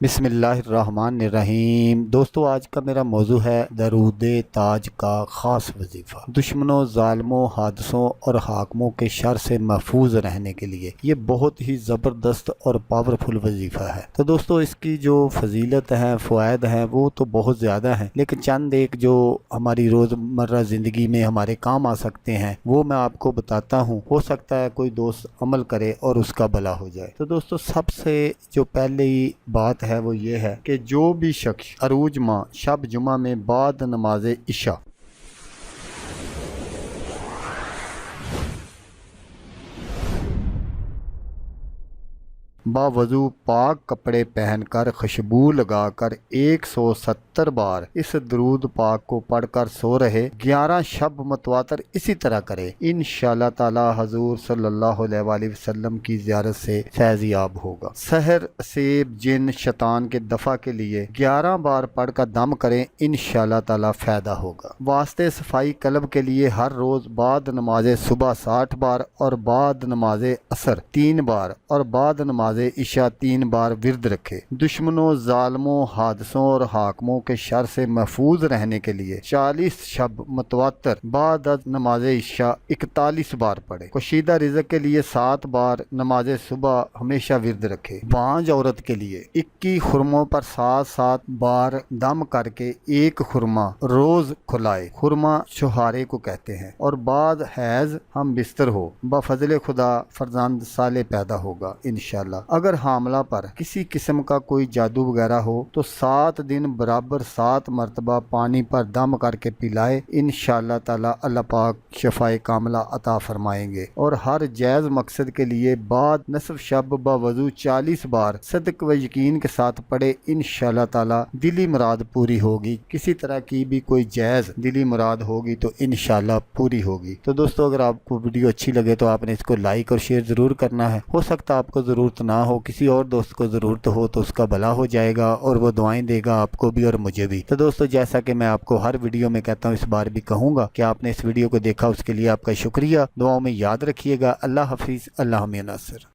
بسم اللہ الرحمن الرحیم۔ دوستو آج کا میرا موضوع ہے درود تاج کا خاص وظیفہ، دشمنوں، ظالموں، حادثوں اور حاکموں کے شر سے محفوظ رہنے کے لیے۔ یہ بہت ہی زبردست اور پاورفل وظیفہ ہے۔ تو دوستو اس کی جو فضیلت ہے، فوائد ہیں، وہ تو بہت زیادہ ہیں، لیکن چند ایک جو ہماری روزمرہ زندگی میں ہمارے کام آ سکتے ہیں وہ میں آپ کو بتاتا ہوں۔ ہو سکتا ہے کوئی دوست عمل کرے اور اس کا بھلا ہو جائے۔ تو دوستو سب سے جو پہلی بات ہے وہ یہ ہے کہ جو بھی شخص عروج ماہ شب جمعہ میں بعد نماز عشاء باوضو پاک کپڑے پہن کر خوشبو لگا کر 170 بار اس درود پاک کو پڑھ کر سو رہے، 11 شب متواتر اسی طرح کرے، انشاءاللہ تعالی حضور صلی اللہ علیہ وآلہ وسلم کی زیارت سے فیض یاب ہوگا۔ سحر، سیب، جن، شیطان کے دفع کے لیے 11 بار پڑھ کر دم کریں، انشاءاللہ تعالی فائدہ ہوگا۔ واسطے صفائی قلب کے لیے ہر روز بعد نماز صبح 60 بار اور بعد نماز عصر 3 بار اور بعد نماز عشاء 3 بار ورد رکھے۔ دشمنوں، ظالموں، حادثوں اور حاکموں کے شر سے محفوظ رہنے کے لیے 40 شب متواتر بعد از نماز عشاء 41 بار پڑھے۔ کشیدہ رزق کے لیے 7 بار نماز صبح ہمیشہ ورد رکھے۔ بانج عورت کے لیے 21 خرموں پر 7 بار دم کر کے ایک خرما روز کھلائے، خرما چھہارے کو کہتے ہیں، اور بعد حیض ہم بستر ہو، بفضل خدا فرزند صالح پیدا ہوگا انشاءاللہ۔ اگر حاملہ پر کسی قسم کا کوئی جادو وغیرہ ہو تو 7 دن برابر 7 مرتبہ پانی پر دم کر کے پلائے، انشاءاللہ تعالی اللہ پاک شفاء کاملہ عطا فرمائیں گے۔ اور ہر جائز مقصد کے لیے بعد نصف شب باوضو 40 بار صدق و یقین کے ساتھ پڑھے، انشاءاللہ تعالی دلی مراد پوری ہوگی۔ کسی طرح کی بھی کوئی جائز دلی مراد ہوگی تو انشاءاللہ پوری ہوگی۔ تو دوستو اگر آپ کو ویڈیو اچھی لگے تو آپ نے اس کو لائک اور شیئر ضرور کرنا ہے۔ ہو سکتا ہے آپ کو ضرورت نہ ہو، کسی اور دوست کو ضرورت ہو تو اس کا بھلا ہو جائے گا اور وہ دعائیں دے گا آپ کو بھی اور مجھے بھی۔ تو دوستو جیسا کہ میں آپ کو ہر ویڈیو میں کہتا ہوں، اس بار بھی کہوں گا کہ آپ نے اس ویڈیو کو دیکھا، اس کے لیے آپ کا شکریہ۔ دعاؤں میں یاد رکھیے گا۔ اللہ حافظ، اللہ ہمیں ناصر۔